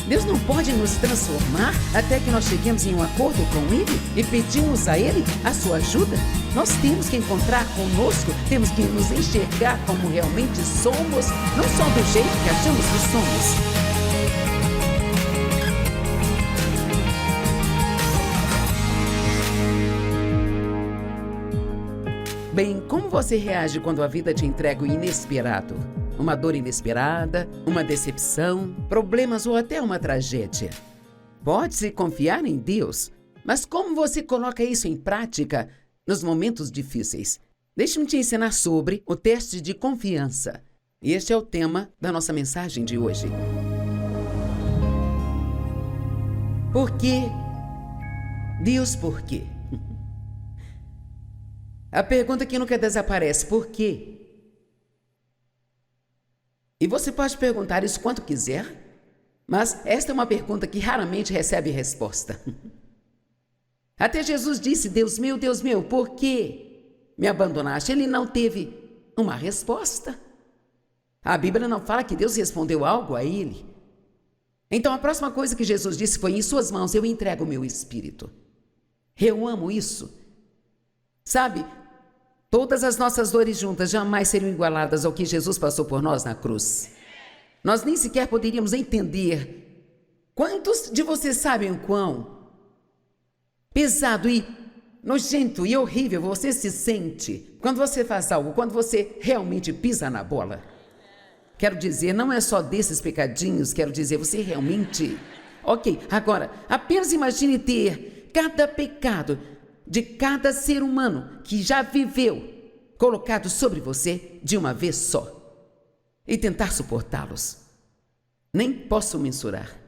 Deus não pode nos transformar até que nós cheguemos em um acordo com Ele e pedimos a Ele a sua ajuda? Nós temos que encontrar conosco, temos que nos enxergar como realmente somos, não só do jeito que achamos que somos. Bem, como você reage quando a vida te entrega o inesperado? Uma dor inesperada, uma decepção, problemas ou até uma tragédia. Pode-se confiar em Deus, mas como você coloca isso em prática nos momentos difíceis? Deixe-me te ensinar sobre o teste de confiança. E este é o tema da nossa mensagem de hoje. Por quê? Deus, por quê? A pergunta que nunca desaparece, por quê? E você pode perguntar isso quanto quiser, mas esta é uma pergunta que raramente recebe resposta. Até Jesus disse, Deus meu, por que me abandonaste? Ele não teve uma resposta. A Bíblia não fala que Deus respondeu algo a ele. Então a próxima coisa que Jesus disse foi, em suas mãos eu entrego o meu espírito. Eu amo isso. Sabe, todas as nossas dores juntas jamais seriam igualadas ao que Jesus passou por nós na cruz. Nós nem sequer poderíamos entender. Quantos de vocês sabem o quão pesado e nojento e horrível você se sente quando você faz algo, quando você realmente pisa na bola? Quero dizer, não é só desses pecadinhos, quero dizer, você realmente... Ok, agora, apenas imagine ter cada pecado de cada ser humano que já viveu, colocado sobre você de uma vez só, e tentar suportá-los. Nem posso mensurar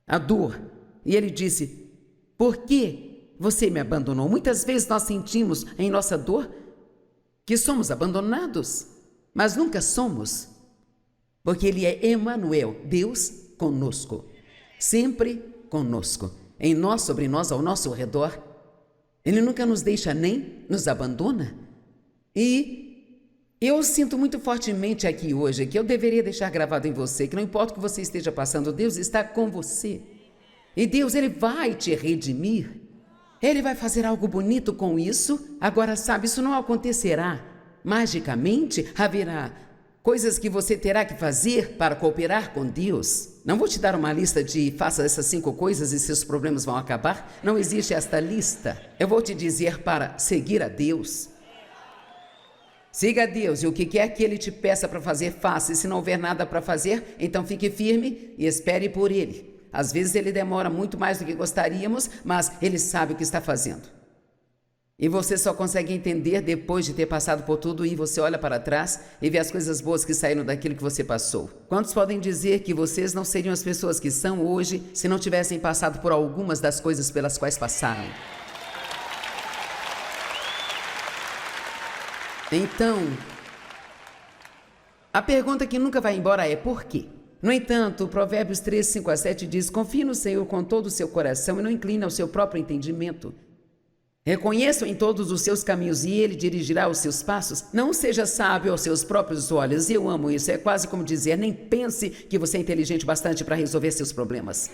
a dor. E ele disse, por que você me abandonou? Muitas vezes nós sentimos em nossa dor que somos abandonados, mas nunca somos, porque ele é Emanuel, Deus conosco, sempre conosco, em nós, sobre nós, ao nosso redor. Ele nunca nos deixa nem nos abandona. E eu sinto muito fortemente aqui hoje que eu deveria deixar gravado em você, que não importa o que você esteja passando, Deus está com você. E Deus, Ele vai te redimir. Ele vai fazer algo bonito com isso. Agora, sabe, isso não acontecerá magicamente. Haverá coisas que você terá que fazer para cooperar com Deus. Não vou te dar uma lista de faça essas 5 coisas e seus problemas vão acabar. Não existe esta lista. Eu vou te dizer para seguir a Deus. Siga a Deus e o que quer que Ele te peça para fazer, faça. E se não houver nada para fazer, então fique firme e espere por Ele. Às vezes Ele demora muito mais do que gostaríamos, mas Ele sabe o que está fazendo. E você só consegue entender depois de ter passado por tudo e você olha para trás e vê as coisas boas que saíram daquilo que você passou. Quantos podem dizer que vocês não seriam as pessoas que são hoje se não tivessem passado por algumas das coisas pelas quais passaram? Então, a pergunta que nunca vai embora é por quê? No entanto, Provérbios 3, 5 a 7 diz, confie no Senhor com todo o seu coração e não incline ao seu próprio entendimento. Reconheça em todos os seus caminhos e Ele dirigirá os seus passos. Não seja sábio aos seus próprios olhos. Eu amo isso. É quase como dizer, nem pense que você é inteligente bastante para resolver seus problemas.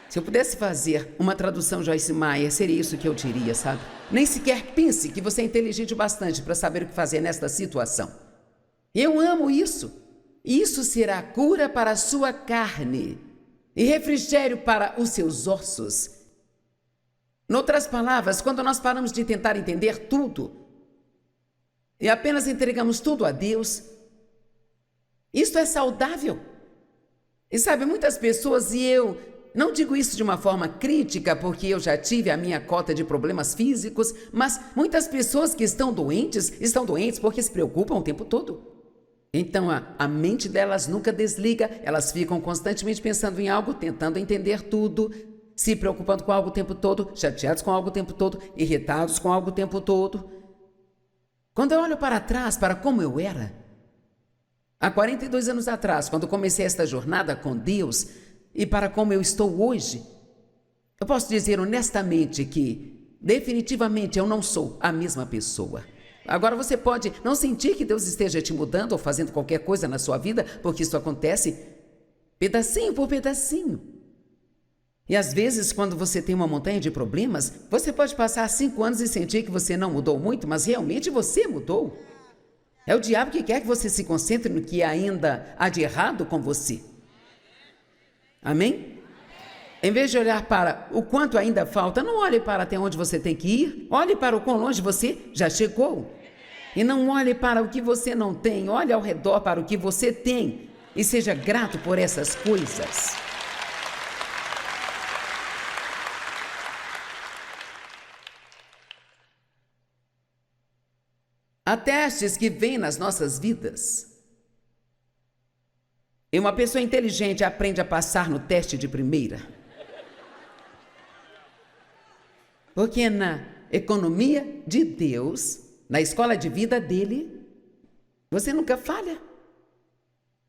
Se eu pudesse fazer uma tradução Joyce Meyer, seria isso que eu diria, sabe? Nem sequer pense que você é inteligente bastante para saber o que fazer nesta situação. Eu amo isso. Isso será cura para a sua carne e refrigério para os seus ossos. Em outras palavras, quando nós paramos de tentar entender tudo e apenas entregamos tudo a Deus, isso é saudável. E sabe, muitas pessoas, e eu não digo isso de uma forma crítica, porque eu já tive a minha cota de problemas físicos, mas muitas pessoas que estão doentes porque se preocupam o tempo todo. Então a mente delas nunca desliga, elas ficam constantemente pensando em algo, tentando entender tudo, se preocupando com algo o tempo todo, chateados com algo o tempo todo, irritados com algo o tempo todo. Quando eu olho para trás, para como eu era, há 42 anos atrás, quando comecei esta jornada com Deus, e para como eu estou hoje, eu posso dizer honestamente que, definitivamente, eu não sou a mesma pessoa. Agora você pode não sentir que Deus esteja te mudando ou fazendo qualquer coisa na sua vida, porque isso acontece pedacinho por pedacinho. E às vezes, quando você tem uma montanha de problemas, você pode passar 5 anos e sentir que você não mudou muito, mas realmente você mudou. É o diabo que quer que você se concentre no que ainda há de errado com você. Amém? Em vez de olhar para o quanto ainda falta, não olhe para até onde você tem que ir, olhe para o quão longe você já chegou. E não olhe para o que você não tem, olhe ao redor para o que você tem e seja grato por essas coisas. Há testes que vêm nas nossas vidas. E uma pessoa inteligente aprende a passar no teste de primeira. Porque na economia de Deus, na escola de vida dele, você nunca falha.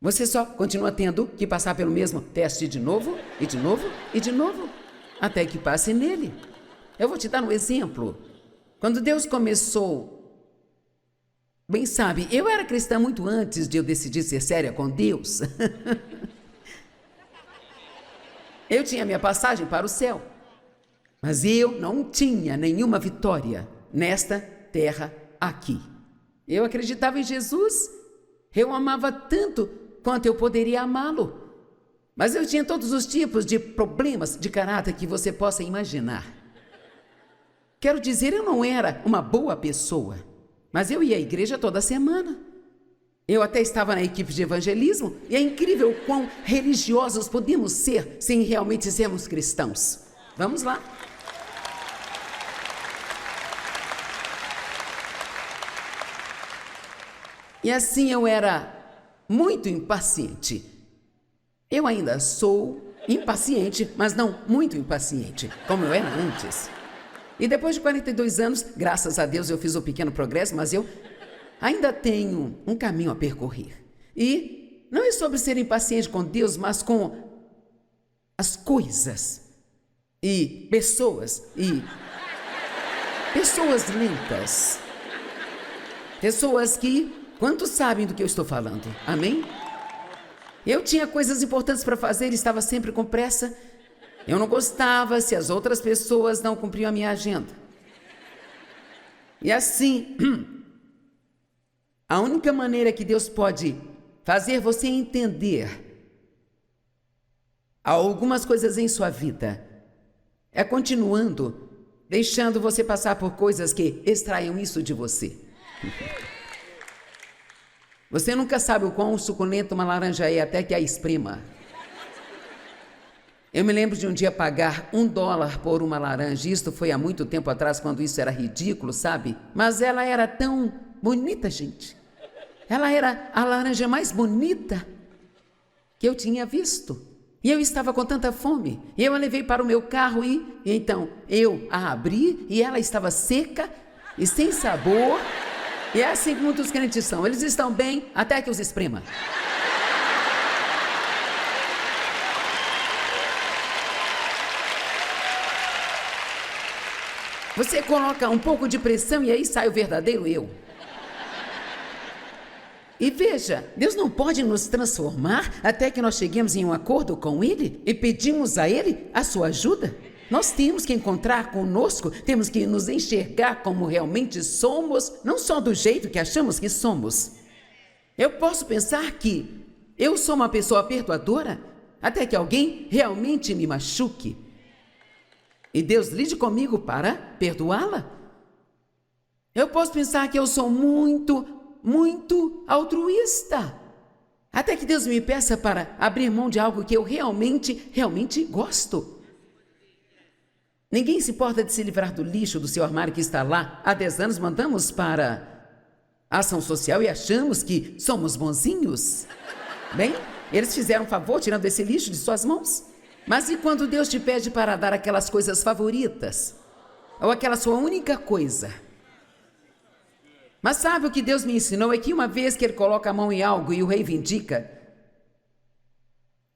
Você só continua tendo que passar pelo mesmo teste de novo, e de novo, e de novo, até que passe nele. Eu vou te dar um exemplo. Quando Deus começou... Bem sabe, eu era cristã muito antes de eu decidir ser séria com Deus. Eu tinha minha passagem para o céu, mas eu não tinha nenhuma vitória nesta terra aqui. Eu acreditava em Jesus, eu amava tanto quanto eu poderia amá-lo, mas eu tinha todos os tipos de problemas de caráter que você possa imaginar. Quero dizer, eu não era uma boa pessoa. Mas eu ia à igreja toda semana. Eu até estava na equipe de evangelismo e é incrível o quão religiosos podemos ser sem realmente sermos cristãos. Vamos lá. E assim eu era muito impaciente. Eu ainda sou impaciente, mas não muito impaciente, como eu era antes. E depois de 42 anos, graças a Deus eu fiz um pequeno progresso, mas eu ainda tenho um caminho a percorrer. E não é sobre ser impaciente com Deus, mas com as coisas e pessoas lentas. Pessoas que, quantos sabem do que eu estou falando? Amém? Eu tinha coisas importantes para fazer e estava sempre com pressa. Eu não gostava se as outras pessoas não cumpriam a minha agenda. E assim, a única maneira que Deus pode fazer você entender algumas coisas em sua vida é continuando, deixando você passar por coisas que extraiam isso de você. Você nunca sabe o quão suculenta uma laranja é até que a esprema. Eu me lembro de um dia pagar $1 por uma laranja. Isto foi há muito tempo atrás, quando isso era ridículo, sabe? Mas ela era tão bonita, gente. Ela era a laranja mais bonita que eu tinha visto. E eu estava com tanta fome. E eu a levei para o meu carro e então eu a abri e ela estava seca e sem sabor. E é assim que muitos crentes são. Eles estão bem até que os esprema. Você coloca um pouco de pressão e aí sai o verdadeiro eu. E veja, Deus não pode nos transformar até que nós cheguemos em um acordo com Ele e pedimos a Ele a sua ajuda. Nós temos que encontrar conosco, temos que nos enxergar como realmente somos, não só do jeito que achamos que somos. Eu posso pensar que eu sou uma pessoa perdoadora até que alguém realmente me machuque. E Deus lide comigo para perdoá-la. Eu posso pensar que eu sou muito altruísta. Até que Deus me peça para abrir mão de algo que eu realmente gosto. Ninguém se importa de se livrar do lixo do seu armário que está lá. Há 10 anos mandamos para a ação social e achamos que somos bonzinhos. Bem, eles fizeram um favor tirando esse lixo de suas mãos. Mas e quando Deus te pede para dar aquelas coisas favoritas? Ou aquela sua única coisa? Mas sabe o que Deus me ensinou? É que uma vez que Ele coloca a mão em algo e o reivindica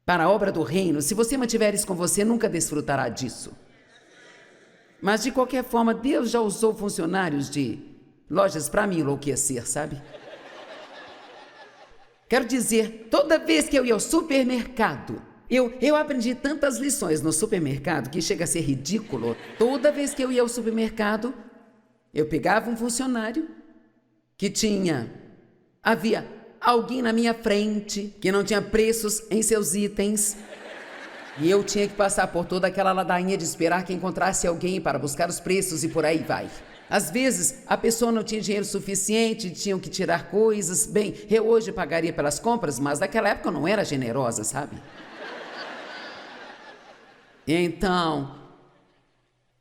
para a obra do reino, se você mantiver isso com você, nunca desfrutará disso. Mas de qualquer forma, Deus já usou funcionários de lojas para me enlouquecer, sabe? Quero dizer, toda vez que eu ia ao supermercado, Eu aprendi tantas lições no supermercado que chega a ser ridículo. Toda vez que eu ia ao supermercado, eu pegava um funcionário que havia alguém na minha frente que não tinha preços em seus itens. E eu tinha que passar por toda aquela ladainha de esperar que encontrasse alguém para buscar os preços e por aí vai. Às vezes, a pessoa não tinha dinheiro suficiente, tinham que tirar coisas. Bem, eu hoje pagaria pelas compras, mas naquela época eu não era generosa, sabe? Então,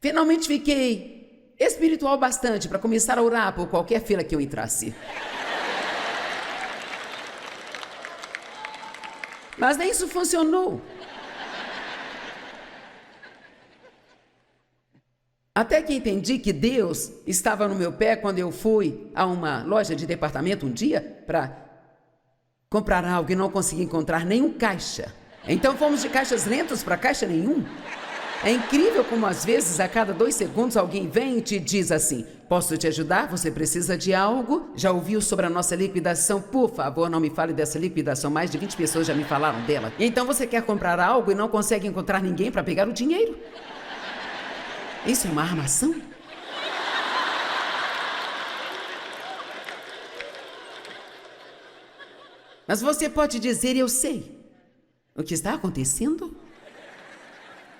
finalmente fiquei espiritual bastante para começar a orar por qualquer fila que eu entrasse. Mas nem isso funcionou. Até que entendi que Deus estava no meu pé quando eu fui a uma loja de departamento um dia para comprar algo e não consegui encontrar nenhum caixa. Então fomos de caixas lentos para caixa nenhum. É incrível como às vezes a cada 2 segundos alguém vem e te diz assim: posso te ajudar? Você precisa de algo? Já ouviu sobre a nossa liquidação? Por favor, não me fale dessa liquidação. Mais de 20 pessoas já me falaram dela. Então você quer comprar algo e não consegue encontrar ninguém para pegar o dinheiro? Isso é uma armação? Mas você pode dizer: eu sei o que está acontecendo.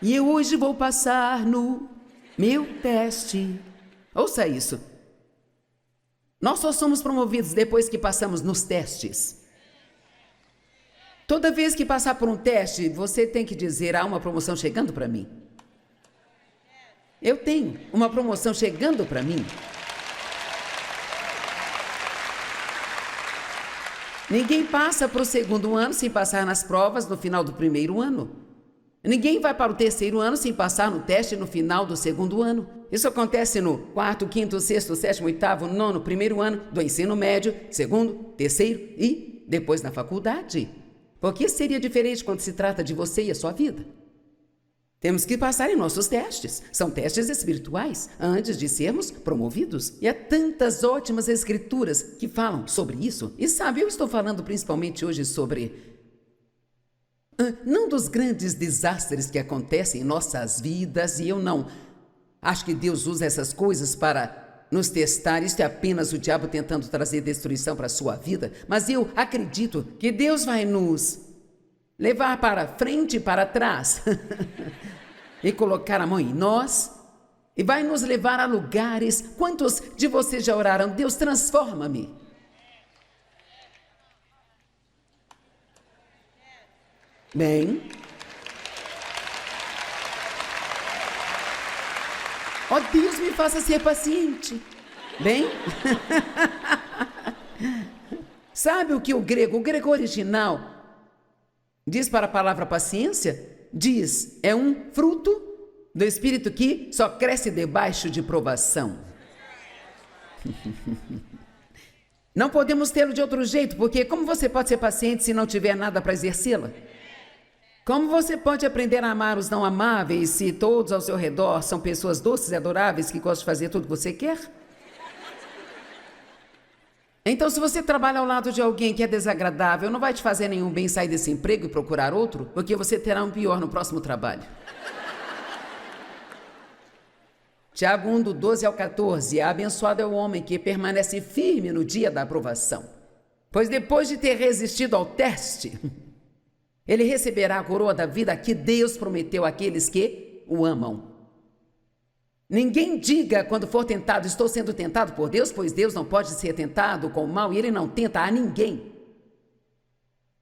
E eu hoje vou passar no meu teste. Ouça isso. Nós só somos promovidos depois que passamos nos testes. Toda vez que passar por um teste, você tem que dizer: há uma promoção chegando para mim. Eu tenho uma promoção chegando para mim. Ninguém passa para o 2º ano sem passar nas provas no final do 1º ano. Ninguém vai para o 3º ano sem passar no teste no final do 2º ano. Isso acontece no 4º, 5º, 6º, 7º, 8º, 9º, 1º ano do ensino médio, 2º, 3º e depois na faculdade. Por que seria diferente quando se trata de você e a sua vida? Temos que passar em nossos testes. São testes espirituais antes de sermos promovidos. E há tantas ótimas escrituras que falam sobre isso. E sabe, eu estou falando principalmente hoje sobre não dos grandes desastres que acontecem em nossas vidas, e eu não acho que Deus usa essas coisas para nos testar. Isso é apenas o diabo tentando trazer destruição para a sua vida. Mas eu acredito que Deus vai nos levar para frente e para trás e colocar a mão em nós e vai nos levar a lugares. Quantos de vocês já oraram: Deus, transforma-me? Bem, ó Deus, me faça ser paciente. Bem, sabe o que o grego original diz para a palavra paciência? Diz: é um fruto do Espírito que só cresce debaixo de provação. Não podemos tê-lo de outro jeito, porque como você pode ser paciente se não tiver nada para exercê-la? Como você pode aprender a amar os não amáveis se todos ao seu redor são pessoas doces e adoráveis que gostam de fazer tudo que você quer? Então, se você trabalha ao lado de alguém que é desagradável, não vai te fazer nenhum bem sair desse emprego e procurar outro, porque você terá um pior no próximo trabalho. Tiago 1, do 12 ao 14, abençoado é o homem que permanece firme no dia da aprovação, pois depois de ter resistido ao teste, ele receberá a coroa da vida que Deus prometeu àqueles que o amam. Ninguém diga quando for tentado: estou sendo tentado por Deus, pois Deus não pode ser tentado com o mal e ele não tenta a ninguém.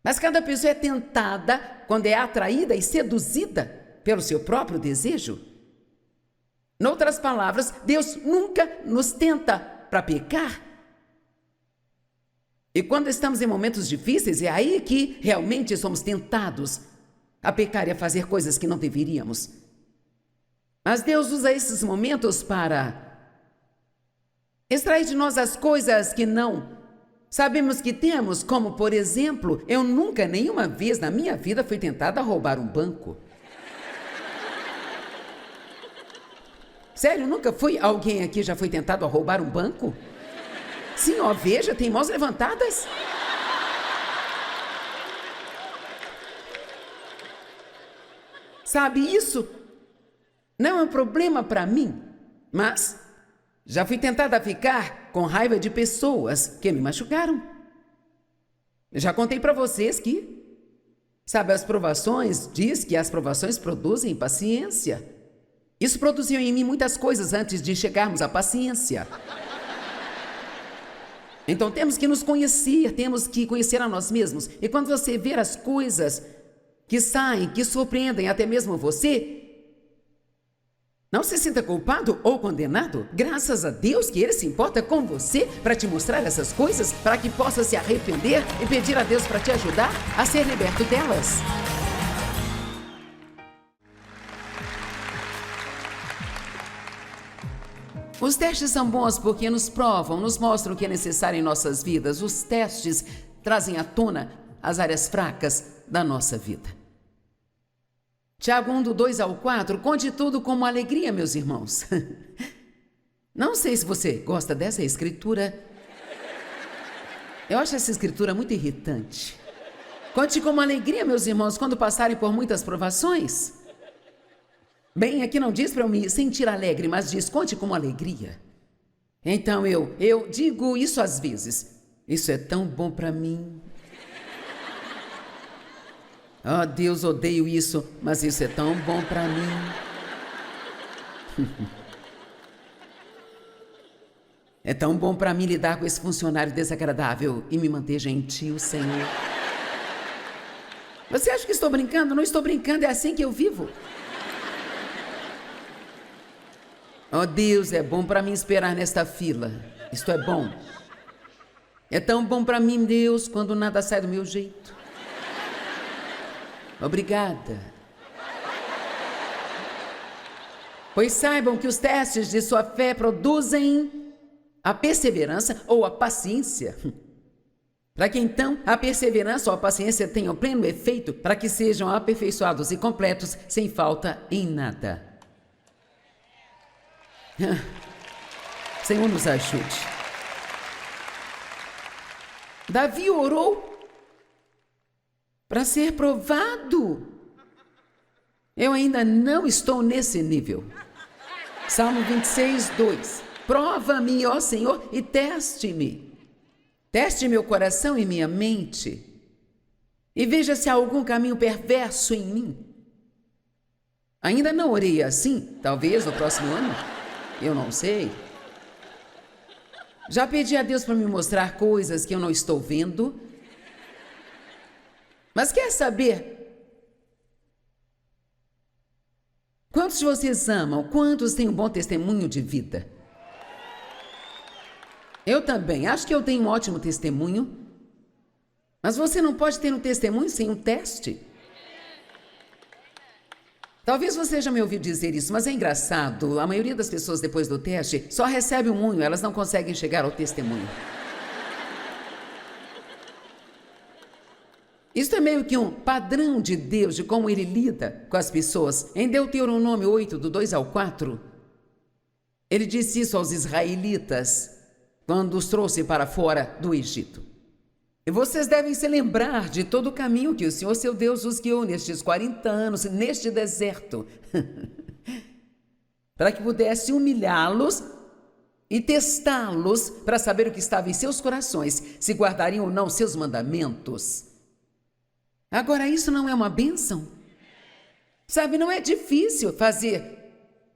Mas cada pessoa é tentada quando é atraída e seduzida pelo seu próprio desejo. Em outras palavras, Deus nunca nos tenta para pecar. E quando estamos em momentos difíceis, é aí que realmente somos tentados a pecar e a fazer coisas que não deveríamos. Mas Deus usa esses momentos para extrair de nós as coisas que não sabemos que temos, como, por exemplo, eu nunca, nenhuma vez na minha vida fui tentada a roubar um banco. Sério, nunca fui? Alguém aqui já foi tentado a roubar um banco? Sim, ó, veja, tem mãos levantadas. Sabe, isso não é um problema para mim, mas já fui tentada a ficar com raiva de pessoas que me machucaram. Já contei para vocês que, sabe, diz que as provações produzem paciência. Isso produziu em mim muitas coisas antes de chegarmos à paciência. Então temos que nos conhecer, temos que conhecer a nós mesmos. E quando você ver as coisas que saem, que surpreendem até mesmo você, não se sinta culpado ou condenado. Graças a Deus que Ele se importa com você para te mostrar essas coisas, para que possa se arrepender e pedir a Deus para te ajudar a ser liberto delas. Os testes são bons porque nos provam, nos mostram o que é necessário em nossas vidas. Os testes trazem à tona as áreas fracas da nossa vida. Tiago 1, do 2 ao 4, conte tudo como alegria, meus irmãos. Não sei se você gosta dessa escritura. Eu acho essa escritura muito irritante. Conte como alegria, meus irmãos, quando passarem por muitas provações. Bem, aqui não diz para eu me sentir alegre, mas diz, conte como alegria. Então eu digo isso às vezes. Isso é tão bom para mim. Oh, Deus, odeio isso, mas isso é tão bom para mim. É tão bom para mim lidar com esse funcionário desagradável e me manter gentil, Senhor. Você acha que estou brincando? Não estou brincando, é assim que eu vivo. Oh, Deus, é bom para mim esperar nesta fila. Isto é bom. É tão bom para mim, Deus, quando nada sai do meu jeito. Obrigada. Pois saibam que os testes de sua fé produzem a perseverança ou a paciência. Para que então a perseverança ou a paciência tenham pleno efeito, para que sejam aperfeiçoados e completos, sem falta em nada. Senhor, nos ajude. Davi orou para ser provado. Eu ainda não estou nesse nível. Salmo 26, 2. Prova-me, ó Senhor, e teste-me. Teste meu coração e minha mente. E veja se há algum caminho perverso em mim. Ainda não orei assim, talvez no próximo ano. Eu não sei. Já pedi a Deus para me mostrar coisas que eu não estou vendo. Mas quer saber? Quantos de vocês amam? Quantos têm um bom testemunho de vida? Eu também. Acho que eu tenho um ótimo testemunho. Mas você não pode ter um testemunho sem um teste. Talvez você já me ouviu dizer isso, mas é engraçado. A maioria das pessoas, depois do teste, só recebe um unho, elas não conseguem chegar ao testemunho. Isso é meio que um padrão de Deus, de como Ele lida com as pessoas. Em Deuteronômio 8, do 2 ao 4, Ele disse isso aos israelitas, quando os trouxe para fora do Egito. E vocês devem se lembrar de todo o caminho que o Senhor, seu Deus, os guiou nestes 40 anos, neste deserto, para que pudesse humilhá-los e testá-los para saber o que estava em seus corações, se guardariam ou não seus mandamentos. Agora, isso não é uma bênção? Sabe, não é difícil fazer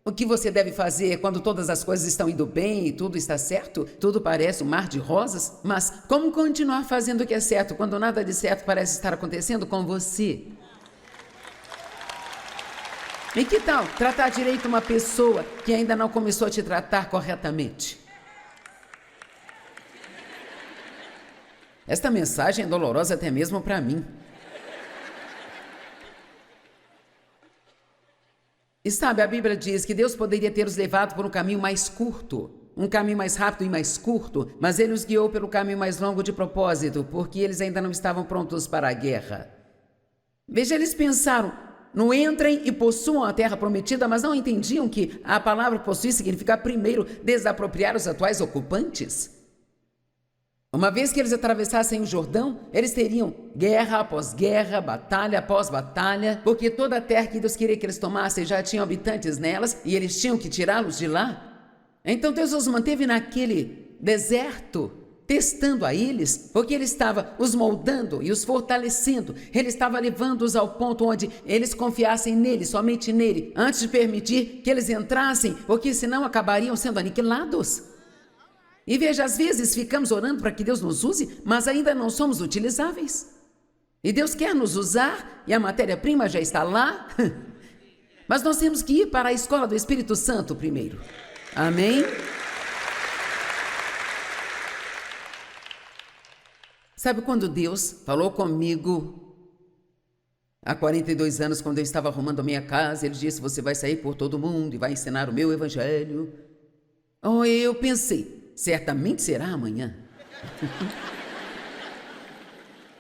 o que você deve fazer quando todas as coisas estão indo bem e tudo está certo, tudo parece um mar de rosas, mas como continuar fazendo o que é certo quando nada de certo parece estar acontecendo com você? E que tal tratar direito uma pessoa que ainda não começou a te tratar corretamente? Esta mensagem é dolorosa até mesmo para mim. E sabe, a Bíblia diz que Deus poderia ter os levado por um caminho mais curto, um caminho mais rápido e mais curto, mas Ele os guiou pelo caminho mais longo de propósito, porque eles ainda não estavam prontos para a guerra. Veja, eles pensaram no entrem e possuam a terra prometida, mas não entendiam que a palavra possuir significa primeiro desapropriar os atuais ocupantes. Uma vez que eles atravessassem o Jordão, eles teriam guerra após guerra, batalha após batalha, porque toda a terra que Deus queria que eles tomassem já tinha habitantes nelas e eles tinham que tirá-los de lá. Então Deus os manteve naquele deserto, testando a eles, porque Ele estava os moldando e os fortalecendo. Ele estava levando-os ao ponto onde eles confiassem nele, somente nele, antes de permitir que eles entrassem, porque senão acabariam sendo aniquilados. E veja, às vezes ficamos orando para que Deus nos use, mas ainda não somos utilizáveis. E Deus quer nos usar, e a matéria-prima já está lá. Mas nós temos que ir para a escola do Espírito Santo primeiro. Amém? Sabe quando Deus falou comigo, há 42 anos, quando eu estava arrumando a minha casa, Ele disse, você vai sair por todo mundo e vai ensinar o meu evangelho. Oh, eu pensei, certamente será amanhã.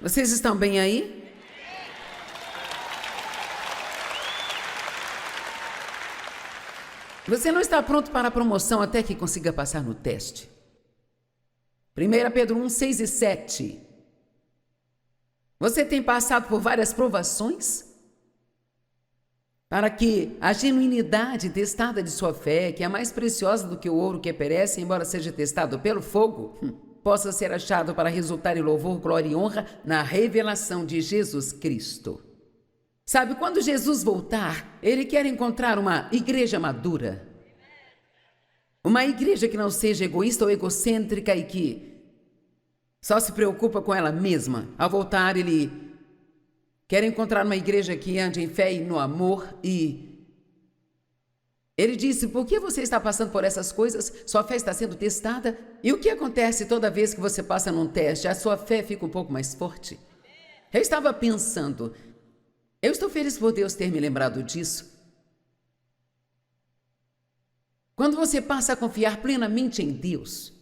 Vocês estão bem aí? Você não está pronto para a promoção até que consiga passar no teste. 1 Pedro 1, 6 e 7. Você tem passado por várias provações para que a genuinidade testada de sua fé, que é mais preciosa do que o ouro que perece, embora seja testado pelo fogo, possa ser achado para resultar em louvor, glória e honra na revelação de Jesus Cristo. Sabe, quando Jesus voltar, Ele quer encontrar uma igreja madura. Uma igreja que não seja egoísta ou egocêntrica e que só se preocupa com ela mesma. Ao voltar, Ele quer encontrar uma igreja que ande em fé e no amor. E Ele disse, por que você está passando por essas coisas? Sua fé está sendo testada. E o que acontece toda vez que você passa num teste? A sua fé fica um pouco mais forte. Eu estava pensando, eu estou feliz por Deus ter me lembrado disso. Quando você passa a confiar plenamente em Deus.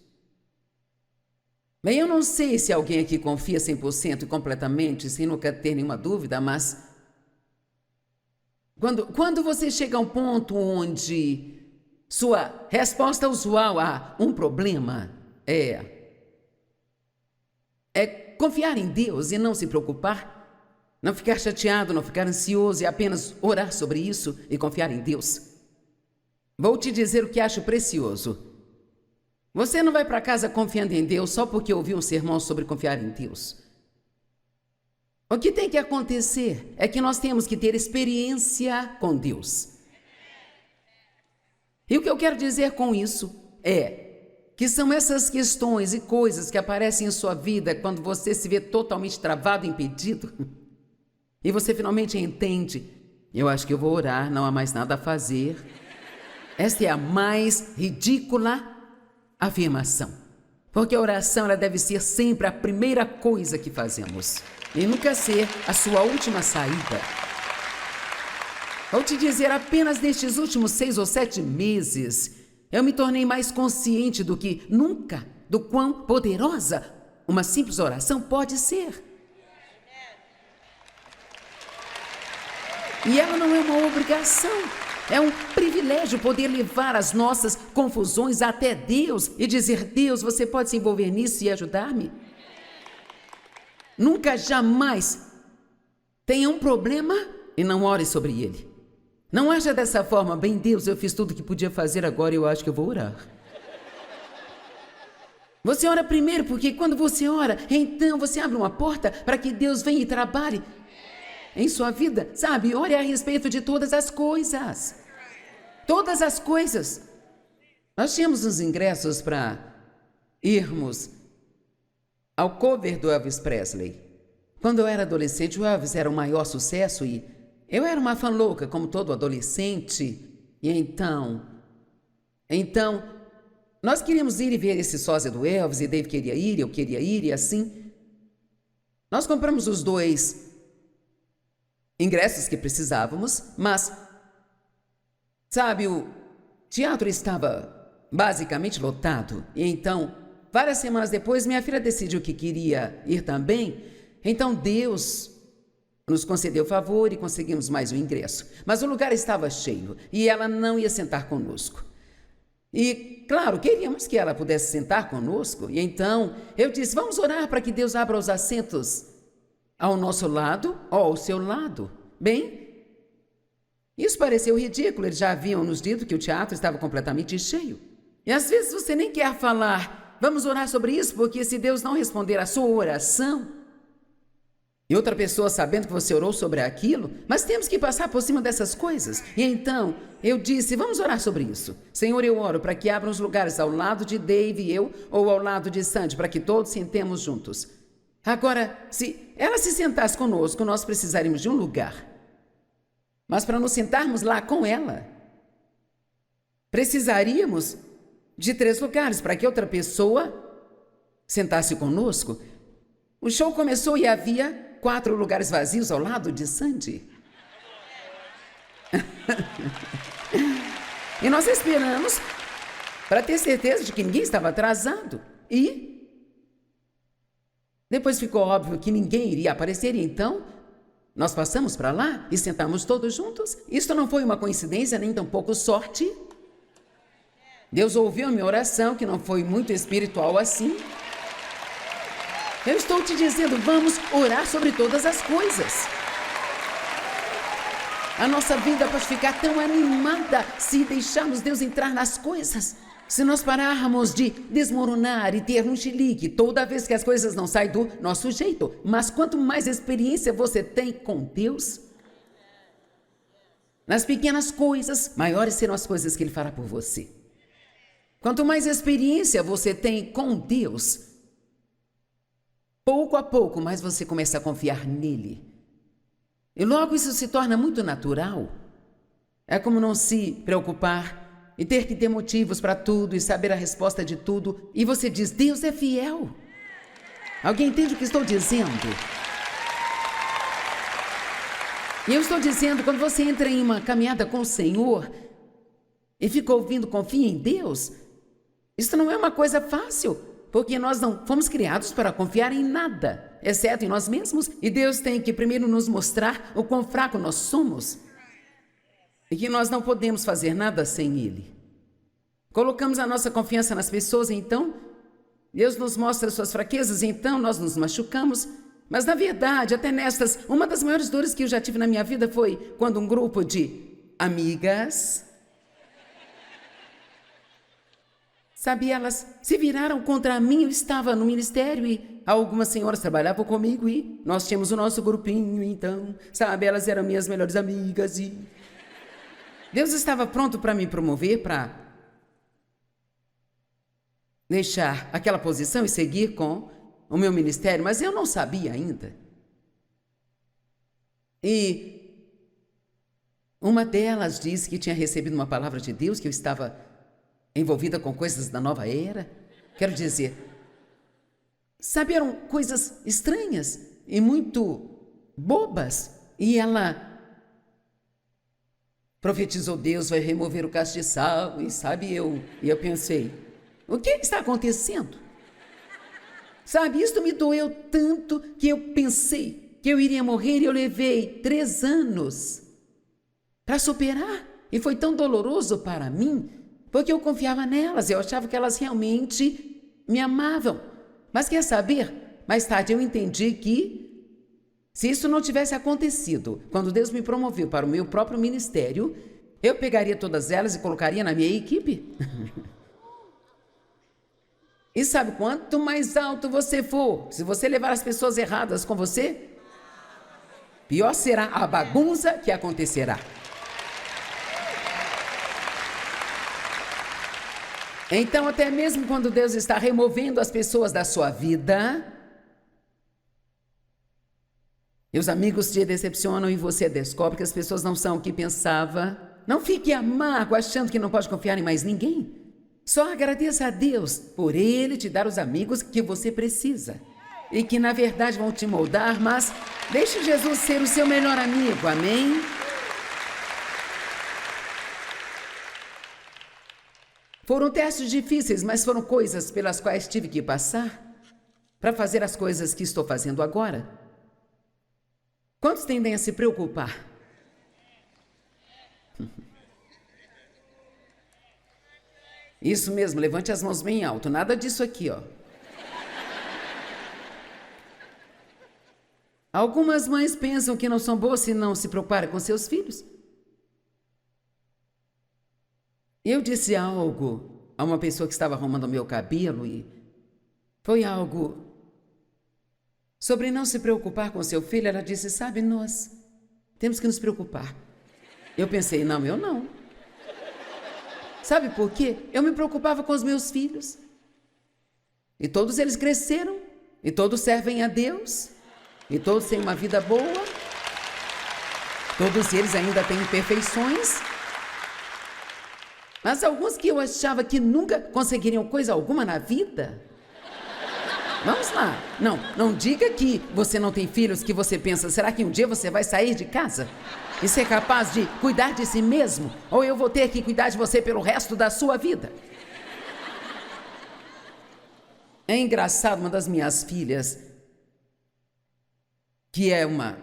Bem, eu não sei se alguém aqui confia 100% e completamente, sem nunca ter nenhuma dúvida, mas quando você chega a um ponto onde sua resposta usual a um problema é confiar em Deus e não se preocupar, não ficar chateado, não ficar ansioso e apenas orar sobre isso e confiar em Deus. Vou te dizer o que acho precioso. Você não vai para casa confiando em Deus só porque ouviu um sermão sobre confiar em Deus. O que tem que acontecer é que nós temos que ter experiência com Deus. E o que eu quero dizer com isso é que são essas questões e coisas que aparecem em sua vida quando você se vê totalmente travado, impedido, e você finalmente entende, eu acho que eu vou orar, não há mais nada a fazer. Esta é a mais ridícula afirmação, porque a oração ela deve ser sempre a primeira coisa que fazemos e nunca ser a sua última saída. Vou te dizer, apenas nestes últimos 6 ou 7 meses, eu me tornei mais consciente do que nunca, do quão poderosa uma simples oração pode ser. E ela não é uma obrigação. É um privilégio poder levar as nossas confusões até Deus e dizer, Deus, você pode se envolver nisso e ajudar-me? Nunca, jamais tenha um problema e não ore sobre ele. Não haja dessa forma, bem, Deus, eu fiz tudo o que podia fazer, agora eu acho que eu vou orar. Você ora primeiro, porque quando você ora, então você abre uma porta para que Deus venha e trabalhe em sua vida, sabe? Ore a respeito de todas as coisas. Todas as coisas. Nós tínhamos uns ingressos para irmos ao cover do Elvis Presley. Quando eu era adolescente, o Elvis era o maior sucesso e eu era uma fã louca, como todo adolescente. E então, nós queríamos ir e ver esse sósia do Elvis, e Dave queria ir, eu queria ir, e assim. Nós compramos os 2 ingressos que precisávamos, mas, sabe, o teatro estava basicamente lotado. E então, várias semanas depois, minha filha decidiu que queria ir também. Então, Deus nos concedeu favor e conseguimos mais um ingresso. Mas o lugar estava cheio e ela não ia sentar conosco. E claro, queríamos que ela pudesse sentar conosco. E então eu disse, vamos orar para que Deus abra os assentos ao nosso lado ou ao seu lado. Bem, isso pareceu ridículo, eles já haviam nos dito que o teatro estava completamente cheio. E às vezes você nem quer falar, vamos orar sobre isso, porque se Deus não responder a sua oração, e outra pessoa sabendo que você orou sobre aquilo, mas temos que passar por cima dessas coisas. E então eu disse, vamos orar sobre isso. Senhor, eu oro para que abram os lugares ao lado de Dave e eu, ou ao lado de Sandy, para que todos sentemos juntos. Agora, se ela se sentasse conosco, nós precisaríamos de um lugar. Mas para nos sentarmos lá com ela, precisaríamos de 3 lugares para que outra pessoa sentasse conosco. O show começou e havia 4 lugares vazios ao lado de Sandy. E nós esperamos para ter certeza de que ninguém estava atrasado. E depois ficou óbvio que ninguém iria aparecer, e então nós passamos para lá e sentamos todos juntos. Isto não foi uma coincidência, nem tampouco sorte. Deus ouviu a minha oração, que não foi muito espiritual assim. Eu estou te dizendo, vamos orar sobre todas as coisas. A nossa vida pode ficar tão animada se deixarmos Deus entrar nas coisas. Se nós pararmos de desmoronar e ter um chilique toda vez que as coisas não saem do nosso jeito. Mas quanto mais experiência você tem com Deus, nas pequenas coisas, maiores serão as coisas que Ele fará por você. Quanto mais experiência você tem com Deus, pouco a pouco, mais você começa a confiar nele. E logo isso se torna muito natural. É como não se preocupar e ter que ter motivos para tudo e saber a resposta de tudo. E você diz, Deus é fiel. Alguém entende o que estou dizendo? E eu estou dizendo, quando você entra em uma caminhada com o Senhor e fica ouvindo, confia em Deus, isso não é uma coisa fácil, porque nós não fomos criados para confiar em nada, exceto em nós mesmos. E Deus tem que primeiro nos mostrar o quão fraco nós somos e que nós não podemos fazer nada sem Ele. Colocamos a nossa confiança nas pessoas, então Deus nos mostra suas fraquezas, então nós nos machucamos. Mas na verdade, até nestas, uma das maiores dores que eu já tive na minha vida foi quando um grupo de amigas, sabe, elas se viraram contra mim. Eu estava no ministério e algumas senhoras trabalhavam comigo e nós tínhamos o nosso grupinho, então, sabe, elas eram minhas melhores amigas e Deus estava pronto para me promover, para deixar aquela posição e seguir com o meu ministério, mas eu não sabia ainda. E uma delas disse que tinha recebido uma palavra de Deus, que eu estava envolvida com coisas da nova era. Quero dizer, sabe, eram coisas estranhas e muito bobas. E ela profetizou, Deus vai remover o castiçal, e sabe, eu pensei, o que está acontecendo? Sabe, isso me doeu tanto que eu pensei que eu iria morrer e eu levei 3 anos para superar. E foi tão doloroso para mim, porque eu confiava nelas, eu achava que elas realmente me amavam. Mas quer saber? Mais tarde eu entendi que se isso não tivesse acontecido, quando Deus me promoveu para o meu próprio ministério, eu pegaria todas elas e colocaria na minha equipe. E sabe, quanto mais alto você for, se você levar as pessoas erradas com você, pior será a bagunça que acontecerá. Então, até mesmo quando Deus está removendo as pessoas da sua vida, e os amigos te decepcionam e você descobre que as pessoas não são o que pensava, não fique amargo achando que não pode confiar em mais ninguém. Só agradeça a Deus por Ele te dar os amigos que você precisa e que na verdade vão te moldar, mas deixe Jesus ser o seu melhor amigo, amém? Foram testes difíceis, mas foram coisas pelas quais tive que passar para fazer as coisas que estou fazendo agora. Quantos tendem a se preocupar? Isso mesmo, levante as mãos bem alto. Nada disso aqui, ó. Algumas mães pensam que não são boas se não se preocuparem com seus filhos. Eu disse algo a uma pessoa que estava arrumando o meu cabelo e foi algo sobre não se preocupar com seu filho. Ela disse, sabe, nós temos que nos preocupar. Eu pensei, não, eu não. Sabe por quê? Eu me preocupava com os meus filhos. E todos eles cresceram. E todos servem a Deus. E todos têm uma vida boa. Todos eles ainda têm imperfeições. Mas alguns que eu achava que nunca conseguiriam coisa alguma na vida. Vamos lá. Não diga que você não tem filhos, que você pensa, será que um dia você vai sair de casa e ser capaz de cuidar de si mesmo? Ou eu vou ter que cuidar de você pelo resto da sua vida? É engraçado, uma das minhas filhas, que é uma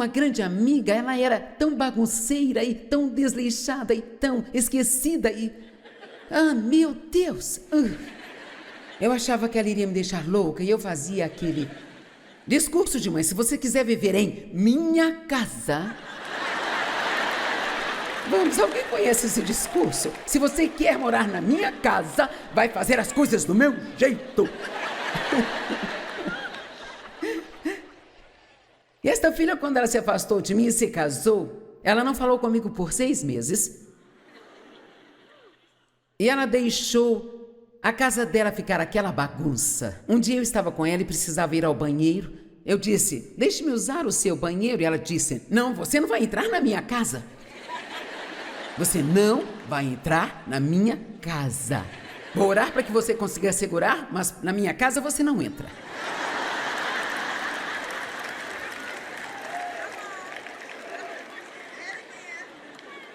grande amiga, ela era tão bagunceira e tão desleixada e tão esquecida e... Ah, meu Deus! Eu achava que ela iria me deixar louca e eu fazia aquele discurso de mãe. Se você quiser viver em minha casa... Vamos, alguém conhece esse discurso? Se você quer morar na minha casa, vai fazer as coisas do meu jeito. E esta filha, quando ela se afastou de mim e se casou, ela não falou comigo por 6 meses. E ela deixou a casa dela ficar aquela bagunça. Um dia eu estava com ela e precisava ir ao banheiro. Eu disse, deixe-me usar o seu banheiro. E ela disse, não, você não vai entrar na minha casa. Você não vai entrar na minha casa. Vou orar para que você consiga segurar, mas na minha casa você não entra.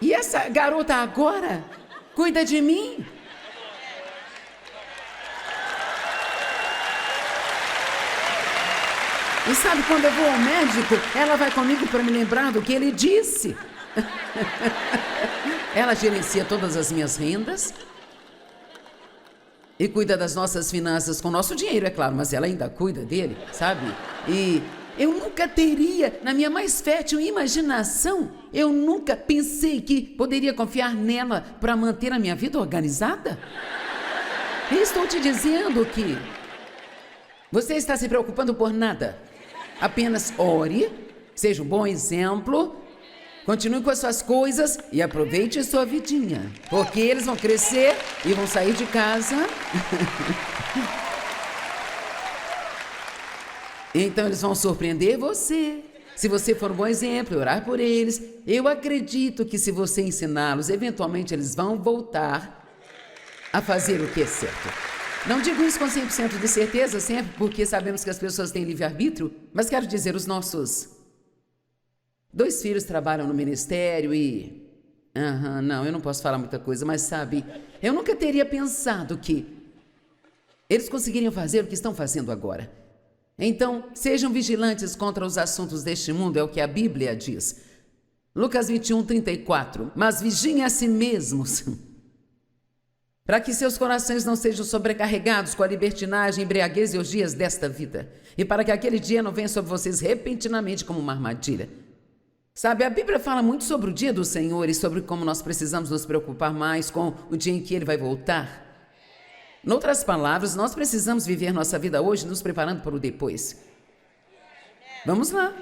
E essa garota agora cuida de mim. E sabe, quando eu vou ao médico, ela vai comigo para me lembrar do que ele disse. Ela gerencia todas as minhas rendas e cuida das nossas finanças com o nosso dinheiro, é claro, mas ela ainda cuida dele, sabe? E eu nunca teria, na minha mais fértil imaginação, eu nunca pensei que poderia confiar nela para manter a minha vida organizada. E estou te dizendo que você está se preocupando por nada. Apenas ore, seja um bom exemplo, continue com as suas coisas e aproveite a sua vidinha. Porque eles vão crescer e vão sair de casa. Então eles vão surpreender você. Se você for um bom exemplo e orar por eles, eu acredito que se você ensiná-los, eventualmente eles vão voltar a fazer o que é certo. Não digo isso com 100% de certeza sempre, porque sabemos que as pessoas têm livre-arbítrio, mas quero dizer, os nossos 2 filhos trabalham no ministério e... não, eu não posso falar muita coisa, mas sabe, eu nunca teria pensado que eles conseguiriam fazer o que estão fazendo agora. Então, sejam vigilantes contra os assuntos deste mundo, é o que a Bíblia diz. Lucas 21:34. Mas vigiem a si mesmos, para que seus corações não sejam sobrecarregados com a libertinagem, embriaguez e orgias desta vida, e para que aquele dia não venha sobre vocês repentinamente como uma armadilha. Sabe, a Bíblia fala muito sobre o dia do Senhor e sobre como nós precisamos nos preocupar mais com o dia em que Ele vai voltar. Em outras palavras, nós precisamos viver nossa vida hoje nos preparando para o depois. Vamos lá.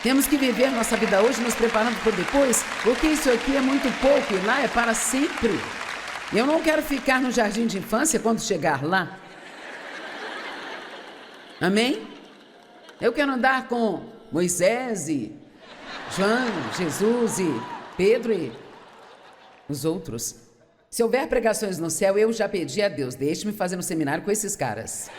Temos que viver nossa vida hoje nos preparando para o depois, porque isso aqui é muito pouco e lá é para sempre. Eu não quero ficar no jardim de infância quando chegar lá. Amém? Eu quero andar com Moisés e João, Jesus e Pedro e os outros. Se houver pregações no céu, eu já pedi a Deus, deixe-me fazer um seminário com esses caras.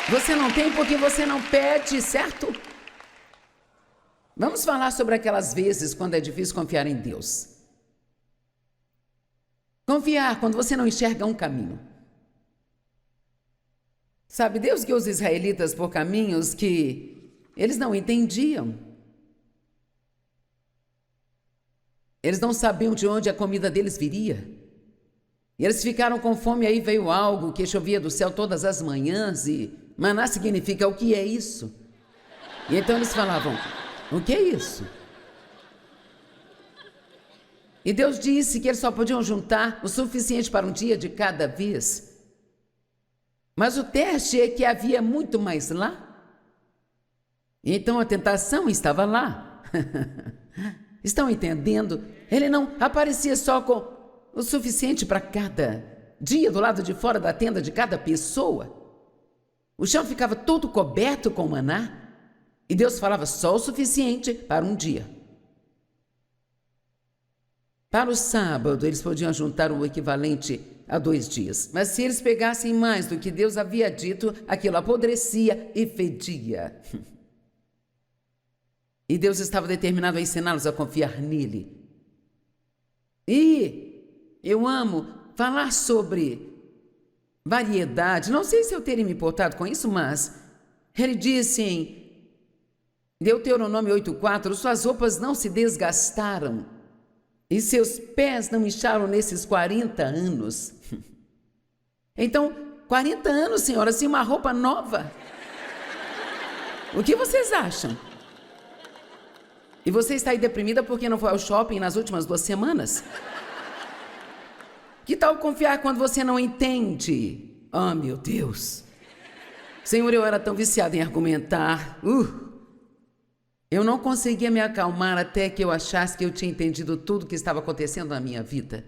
Você não tem porque você não pede, certo? Vamos falar sobre aquelas vezes quando é difícil confiar em Deus. Confiar quando você não enxerga um caminho. Sabe, Deus guiou os israelitas por caminhos que Eles não entendiam. Eles não sabiam de onde a comida deles viria. E eles ficaram com fome, aí veio algo que chovia do céu todas as manhãs e maná significa o que é isso? E então eles falavam, o que é isso? E Deus disse que eles só podiam juntar o suficiente para um dia de cada vez. Mas o teste é que havia muito mais lá. E então a tentação estava lá. Estão entendendo? Ele não aparecia só com o suficiente para cada dia do lado de fora da tenda de cada pessoa. O chão ficava todo coberto com maná e Deus falava só o suficiente para um dia. Para o sábado, eles podiam juntar o equivalente a 2 dias. Mas se eles pegassem mais do que Deus havia dito, aquilo apodrecia e fedia. E Deus estava determinado a ensiná-los a confiar nele. E eu amo falar sobre variedade. Não sei se eu teria me importado com isso, mas ele disse em Deuteronômio 8:4, suas roupas não se desgastaram e seus pés não incharam nesses 40 anos. Então, 40 anos, senhora, sem uma roupa nova. O que vocês acham? E você está aí deprimida porque não foi ao shopping nas últimas 2 semanas? Que tal confiar quando você não entende? Oh, meu Deus. Senhor, eu era tão viciada em argumentar. Eu não conseguia me acalmar até que eu achasse que eu tinha entendido tudo que estava acontecendo na minha vida.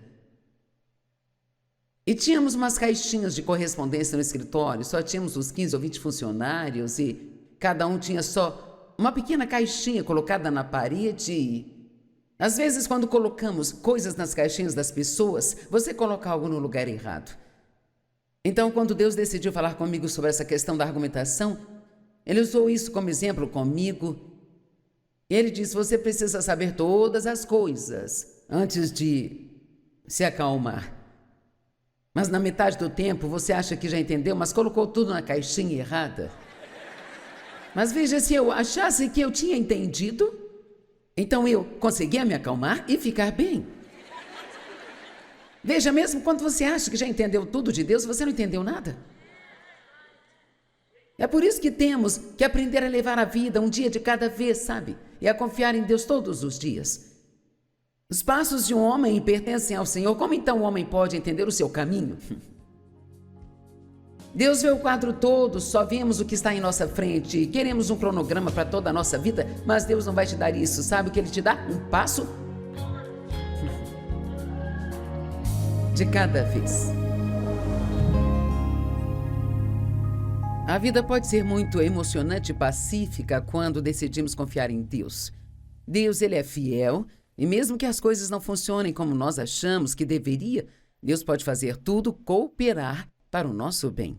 E tínhamos umas caixinhas de correspondência no escritório, só tínhamos uns 15 ou 20 funcionários e cada um tinha só uma pequena caixinha colocada na parede e às vezes, quando colocamos coisas nas caixinhas das pessoas, você coloca algo no lugar errado. Então, quando Deus decidiu falar comigo sobre essa questão da argumentação, Ele usou isso como exemplo comigo. Ele disse, você precisa saber todas as coisas antes de se acalmar. Mas na metade do tempo, você acha que já entendeu, mas colocou tudo na caixinha errada. Mas veja, se eu achasse que eu tinha entendido, então eu conseguia me acalmar e ficar bem. Veja, mesmo quando você acha que já entendeu tudo de Deus, você não entendeu nada. É por isso que temos que aprender a levar a vida um dia de cada vez, sabe? E a confiar em Deus todos os dias. Os passos de um homem pertencem ao Senhor. Como então o homem pode entender o seu caminho? Deus vê o quadro todo, só vemos o que está em nossa frente. Queremos um cronograma para toda a nossa vida, mas Deus não vai te dar isso. Sabe o que Ele te dá? Um passo de cada vez. A vida pode ser muito emocionante e pacífica quando decidimos confiar em Deus. Deus, Ele é fiel, e mesmo que as coisas não funcionem como nós achamos que deveria, Deus pode fazer tudo cooperar para o nosso bem.